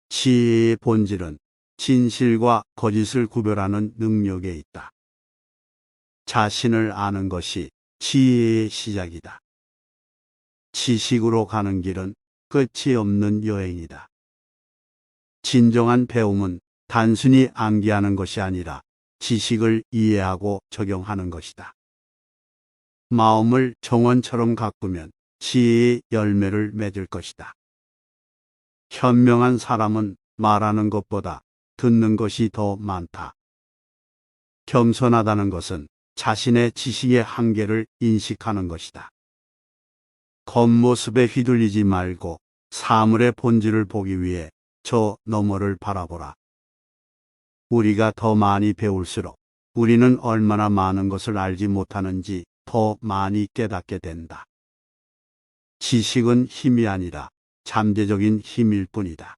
지혜의 본질은 진실과 거짓을 구별하는 능력에 있다. 자신을 아는 것이 지혜의 시작이다. 지식으로 가는 길은 끝이 없는 여행이다. 진정한 배움은 단순히 암기하는 것이 아니라 지식을 이해하고 적용하는 것이다. 마음을 정원처럼 가꾸면 지혜의 열매를 맺을 것이다. 현명한 사람은 말하는 것보다 듣는 것이 더 많다. 겸손하다는 것은 자신의 지식의 한계를 인식하는 것이다. 겉모습에 휘둘리지 말고 사물의 본질을 보기 위해 저 너머를 바라보라. 우리가 더 많이 배울수록 우리는 얼마나 많은 것을 알지 못하는지 더 많이 깨닫게 된다. 지식은 힘이 아니라 잠재적인 힘일 뿐이다.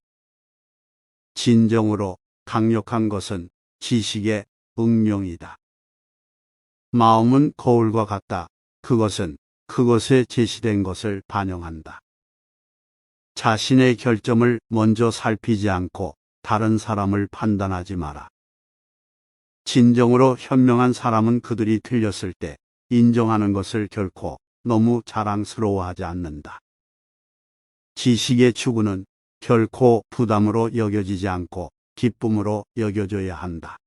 진정으로 강력한 것은 지식의 응용이다. 마음은 거울과 같다. 그것은 그것에 제시된 것을 반영한다. 자신의 결점을 먼저 살피지 않고 다른 사람을 판단하지 마라. 진정으로 현명한 사람은 그들이 틀렸을 때 인정하는 것을 결코 너무 자랑스러워하지 않는다. 지식의 추구는 결코 부담으로 여겨지지 않고 기쁨으로 여겨져야 한다.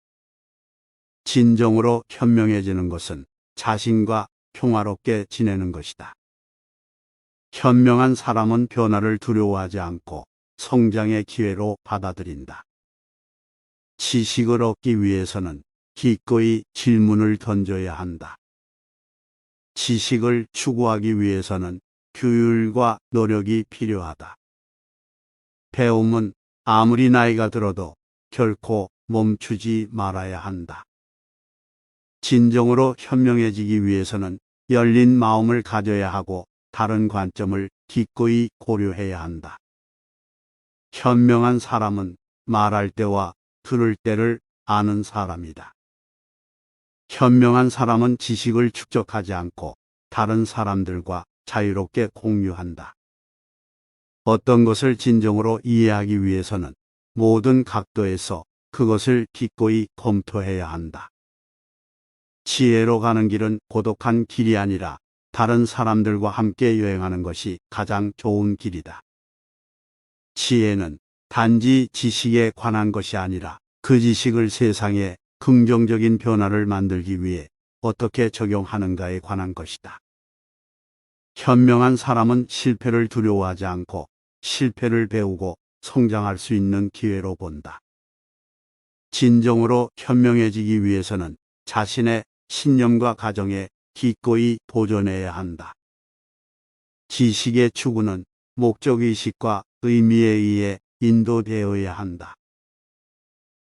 진정으로 현명해지는 것은 자신과 평화롭게 지내는 것이다. 현명한 사람은 변화를 두려워하지 않고 성장의 기회로 받아들인다. 지식을 얻기 위해서는 기꺼이 질문을 던져야 한다. 지식을 추구하기 위해서는 규율과 노력이 필요하다. 배움은 아무리 나이가 들어도 결코 멈추지 말아야 한다. 진정으로 현명해지기 위해서는 열린 마음을 가져야 하고 다른 관점을 기꺼이 고려해야 한다. 현명한 사람은 말할 때와 들을 때를 아는 사람이다. 현명한 사람은 지식을 축적하지 않고 다른 사람들과 자유롭게 공유한다. 어떤 것을 진정으로 이해하기 위해서는 모든 각도에서 그것을 기꺼이 검토해야 한다. 지혜로 가는 길은 고독한 길이 아니라 다른 사람들과 함께 여행하는 것이 가장 좋은 길이다. 지혜는 단지 지식에 관한 것이 아니라 그 지식을 세상에 긍정적인 변화를 만들기 위해 어떻게 적용하는가에 관한 것이다. 현명한 사람은 실패를 두려워하지 않고 실패를 배우고 성장할 수 있는 기회로 본다. 진정으로 현명해지기 위해서는 자신의 신념과 가정에 기꺼이 도전해야 한다. 지식의 추구는 목적의식과 의미에 의해 인도되어야 한다.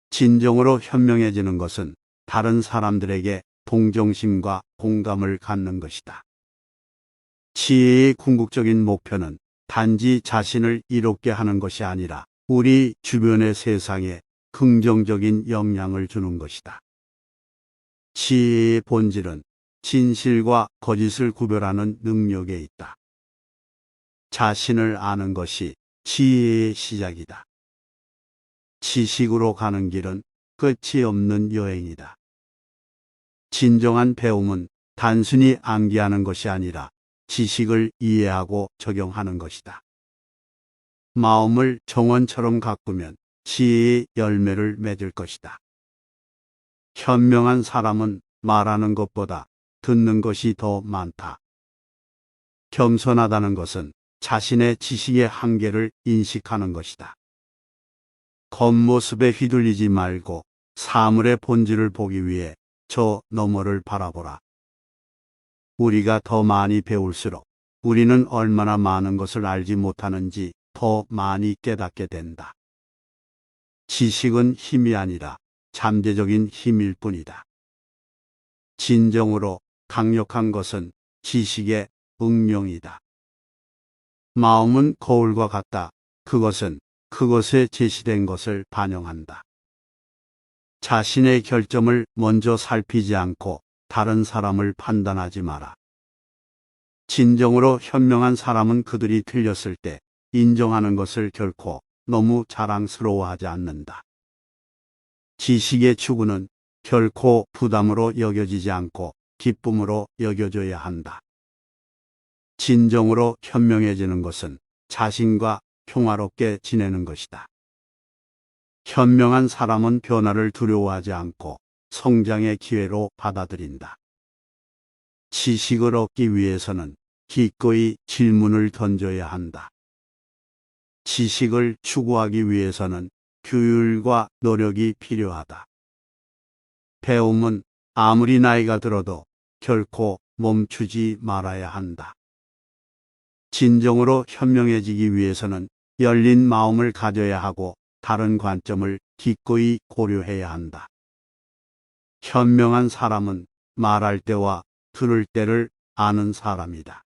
진정으로 현명해지는 것은 다른 사람들에게 동정심과 공감을 갖는 것이다. 지혜의 궁극적인 목표는 단지 자신을 이롭게 하는 것이 아니라 우리 주변의 세상에 긍정적인 영향을 주는 것이다. 지혜의 본질은 진실과 거짓을 구별하는 능력에 있다. 자신을 아는 것이 지혜의 시작이다. 지식으로 가는 길은 끝이 없는 여행이다. 진정한 배움은 단순히 암기하는 것이 아니라 지식을 이해하고 적용하는 것이다. 마음을 정원처럼 가꾸면 지혜의 열매를 맺을 것이다. 현명한 사람은 말하는 것보다 듣는 것이 더 많다. 겸손하다는 것은 자신의 지식의 한계를 인식하는 것이다. 겉모습에 휘둘리지 말고 사물의 본질을 보기 위해 저 너머를 바라보라. 우리가 더 많이 배울수록 우리는 얼마나 많은 것을 알지 못하는지 더 많이 깨닫게 된다. 지식은 힘이 아니라 잠재적인 힘일 뿐이다. 진정으로 강력한 것은 지식의 응용이다. 마음은 거울과 같다. 그것은 그것에 제시된 것을 반영한다. 자신의 결점을 먼저 살피지 않고 다른 사람을 판단하지 마라. 진정으로 현명한 사람은 그들이 틀렸을 때 인정하는 것을 결코 너무 자랑스러워하지 않는다. 지식의 추구는 결코 부담으로 여겨지지 않고 기쁨으로 여겨져야 한다. 진정으로 현명해지는 것은 자신과 평화롭게 지내는 것이다. 현명한 사람은 변화를 두려워하지 않고 성장의 기회로 받아들인다. 지식을 얻기 위해서는 기꺼이 질문을 던져야 한다. 지식을 추구하기 위해서는 규율과 노력이 필요하다. 배움은 아무리 나이가 들어도 결코 멈추지 말아야 한다. 진정으로 현명해지기 위해서는 열린 마음을 가져야 하고 다른 관점을 기꺼이 고려해야 한다. 현명한 사람은 말할 때와 들을 때를 아는 사람이다.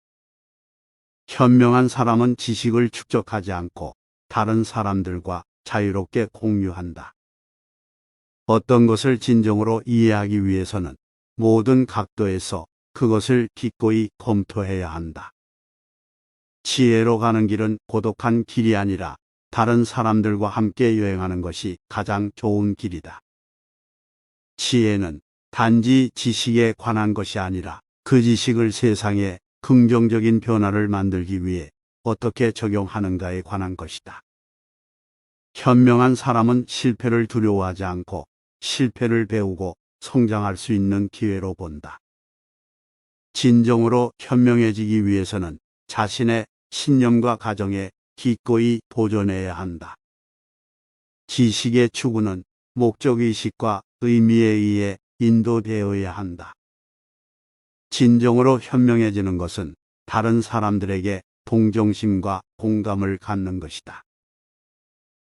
현명한 사람은 지식을 축적하지 않고 다른 사람들과 자유롭게 공유한다. 어떤 것을 진정으로 이해하기 위해서는 모든 각도에서 그것을 기꺼이 검토해야 한다. 지혜로 가는 길은 고독한 길이 아니라 다른 사람들과 함께 여행하는 것이 가장 좋은 길이다. 지혜는 단지 지식에 관한 것이 아니라 그 지식을 세상에 긍정적인 변화를 만들기 위해 어떻게 적용하는가에 관한 것이다. 현명한 사람은 실패를 두려워하지 않고 실패를 배우고 성장할 수 있는 기회로 본다. 진정으로 현명해지기 위해서는 자신의 신념과 가정에 기꺼이 도전해야 한다. 지식의 추구는 목적의식과 의미에 의해 인도되어야 한다. 진정으로 현명해지는 것은 다른 사람들에게 동정심과 공감을 갖는 것이다.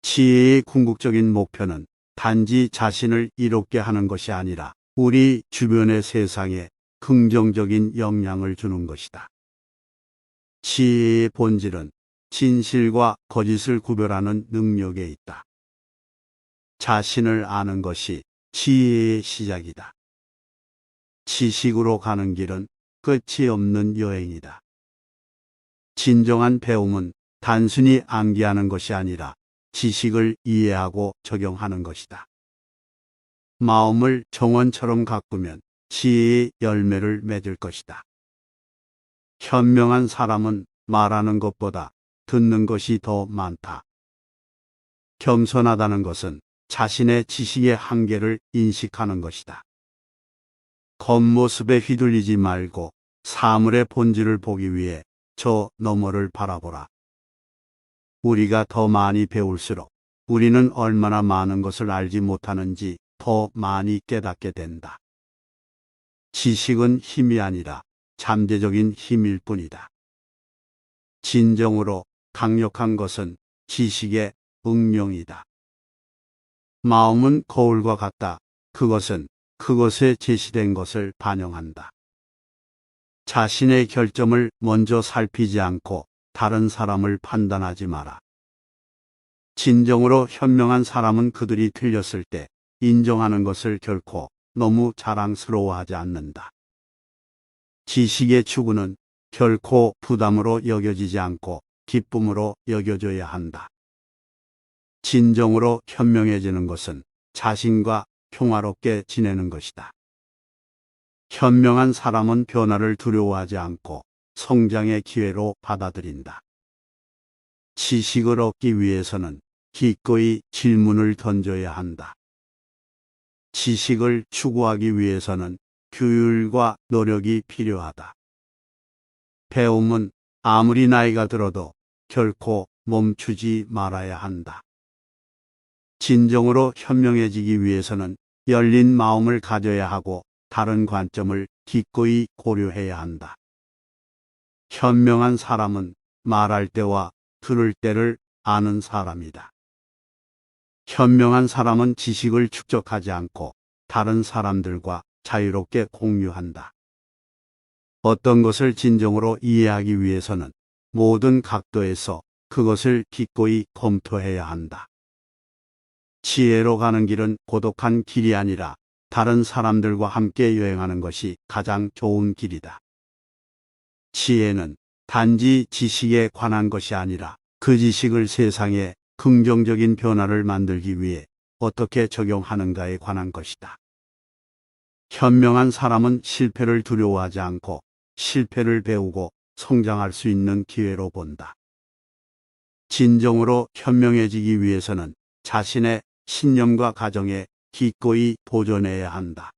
지혜의 궁극적인 목표는 단지 자신을 이롭게 하는 것이 아니라 우리 주변의 세상에 긍정적인 영향을 주는 것이다. 지혜의 본질은 진실과 거짓을 구별하는 능력에 있다. 자신을 아는 것이 지혜의 시작이다. 지식으로 가는 길은 끝이 없는 여행이다. 진정한 배움은 단순히 암기하는 것이 아니라 지식을 이해하고 적용하는 것이다. 마음을 정원처럼 가꾸면 지혜의 열매를 맺을 것이다. 현명한 사람은 말하는 것보다 듣는 것이 더 많다. 겸손하다는 것은 자신의 지식의 한계를 인식하는 것이다. 겉모습에 휘둘리지 말고 사물의 본질을 보기 위해 저 너머를 바라보라. 우리가 더 많이 배울수록 우리는 얼마나 많은 것을 알지 못하는지 더 많이 깨닫게 된다. 지식은 힘이 아니라 잠재적인 힘일 뿐이다. 진정으로 강력한 것은 지식의 응용이다. 마음은 거울과 같다. 그것은 그것에 제시된 것을 반영한다. 자신의 결점을 먼저 살피지 않고 다른 사람을 판단하지 마라. 진정으로 현명한 사람은 그들이 틀렸을 때 인정하는 것을 결코 너무 자랑스러워하지 않는다. 지식의 추구는 결코 부담으로 여겨지지 않고 기쁨으로 여겨져야 한다. 진정으로 현명해지는 것은 자신과 평화롭게 지내는 것이다. 현명한 사람은 변화를 두려워하지 않고 성장의 기회로 받아들인다. 지식을 얻기 위해서는 기꺼이 질문을 던져야 한다. 지식을 추구하기 위해서는 규율과 노력이 필요하다. 배움은 아무리 나이가 들어도 결코 멈추지 말아야 한다. 진정으로 현명해지기 위해서는 열린 마음을 가져야 하고 다른 관점을 기꺼이 고려해야 한다. 현명한 사람은 말할 때와 들을 때를 아는 사람이다. 현명한 사람은 지식을 축적하지 않고 다른 사람들과 자유롭게 공유한다. 어떤 것을 진정으로 이해하기 위해서는 모든 각도에서 그것을 기꺼이 검토해야 한다. 지혜로 가는 길은 고독한 길이 아니라 다른 사람들과 함께 여행하는 것이 가장 좋은 길이다. 지혜는 단지 지식에 관한 것이 아니라 그 지식을 세상에 긍정적인 변화를 만들기 위해 어떻게 적용하는가에 관한 것이다. 현명한 사람은 실패를 두려워하지 않고 실패를 배우고 성장할 수 있는 기회로 본다. 진정으로 현명해지기 위해서는 자신의 신념과 가정에 기꺼이 도전해야 한다.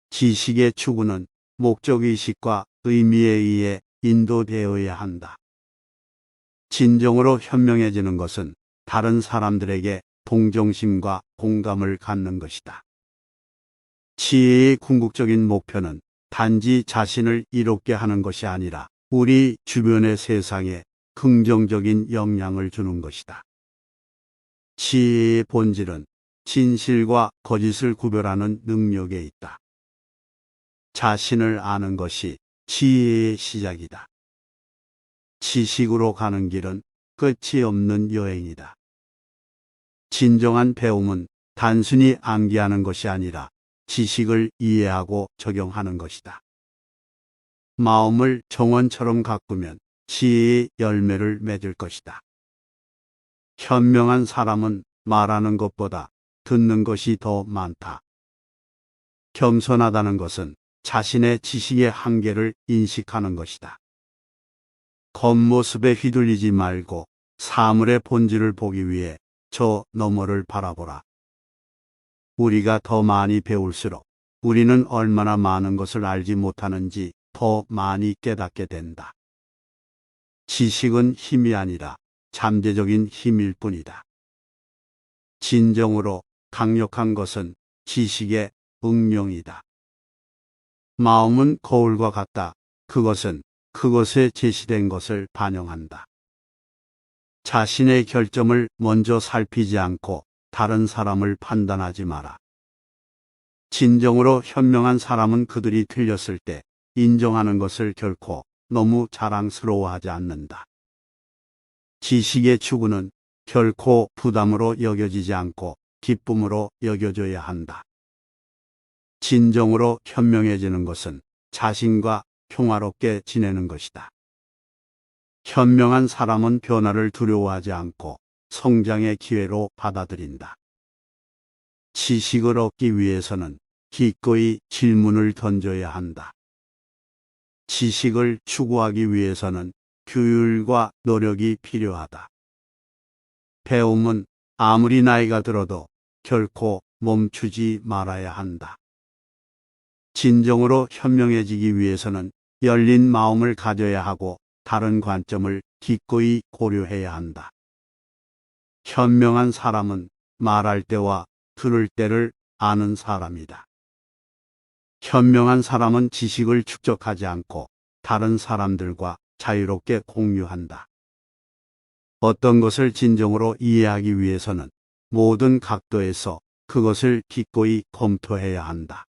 지식의 추구는 목적의식과 의미에 의해 인도되어야 한다. 진정으로 현명해지는 것은 다른 사람들에게 동정심과 공감을 갖는 것이다. 지혜의 궁극적인 목표는 단지 자신을 이롭게 하는 것이 아니라 우리 주변의 세상에 긍정적인 영향을 주는 것이다. 지혜의 본질은 진실과 거짓을 구별하는 능력에 있다. 자신을 아는 것이 지혜의 시작이다. 지식으로 가는 길은 끝이 없는 여행이다. 진정한 배움은 단순히 암기하는 것이 아니라 지식을 이해하고 적용하는 것이다. 마음을 정원처럼 가꾸면 지혜의 열매를 맺을 것이다. 현명한 사람은 말하는 것보다 듣는 것이 더 많다. 겸손하다는 것은 자신의 지식의 한계를 인식하는 것이다. 겉모습에 휘둘리지 말고 사물의 본질을 보기 위해 저 너머를 바라보라. 우리가 더 많이 배울수록 우리는 얼마나 많은 것을 알지 못하는지 더 많이 깨닫게 된다. 지식은 힘이 아니라 잠재적인 힘일 뿐이다. 진정으로 강력한 것은 지식의 응용이다. 마음은 거울과 같다. 그것은 그것에 제시된 것을 반영한다. 자신의 결점을 먼저 살피지 않고 다른 사람을 판단하지 마라. 진정으로 현명한 사람은 그들이 틀렸을 때 인정하는 것을 결코 너무 자랑스러워하지 않는다. 지식의 추구는 결코 부담으로 여겨지지 않고 기쁨으로 여겨져야 한다. 진정으로 현명해지는 것은 자신과 평화롭게 지내는 것이다. 현명한 사람은 변화를 두려워하지 않고 성장의 기회로 받아들인다. 지식을 얻기 위해서는 기꺼이 질문을 던져야 한다. 지식을 추구하기 위해서는 규율과 노력이 필요하다. 배움은 아무리 나이가 들어도 결코 멈추지 말아야 한다. 진정으로 현명해지기 위해서는 열린 마음을 가져야 하고 다른 관점을 기꺼이 고려해야 한다. 현명한 사람은 말할 때와 들을 때를 아는 사람이다. 현명한 사람은 지식을 축적하지 않고 다른 사람들과 자유롭게 공유한다. 어떤 것을 진정으로 이해하기 위해서는 모든 각도에서 그것을 기꺼이 검토해야 한다.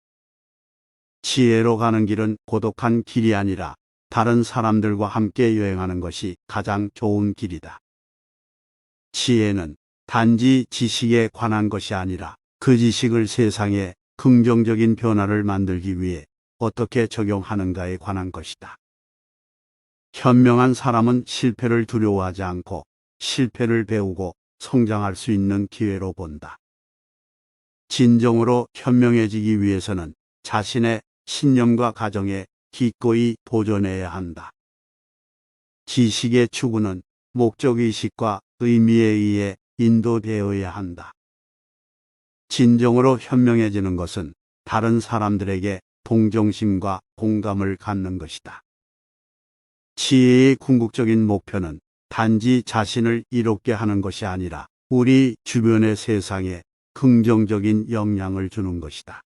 지혜로 가는 길은 고독한 길이 아니라 다른 사람들과 함께 여행하는 것이 가장 좋은 길이다. 지혜는 단지 지식에 관한 것이 아니라 그 지식을 세상에 긍정적인 변화를 만들기 위해 어떻게 적용하는가에 관한 것이다. 현명한 사람은 실패를 두려워하지 않고 실패를 배우고 성장할 수 있는 기회로 본다. 진정으로 현명해지기 위해서는 자신의 신념과 가정에 기꺼이 도전해야 한다. 지식의 추구는 목적의식과 의미에 의해 인도되어야 한다. 진정으로 현명해지는 것은 다른 사람들에게 동정심과 공감을 갖는 것이다. 지혜의 궁극적인 목표는 단지 자신을 이롭게 하는 것이 아니라 우리 주변의 세상에 긍정적인 영향을 주는 것이다.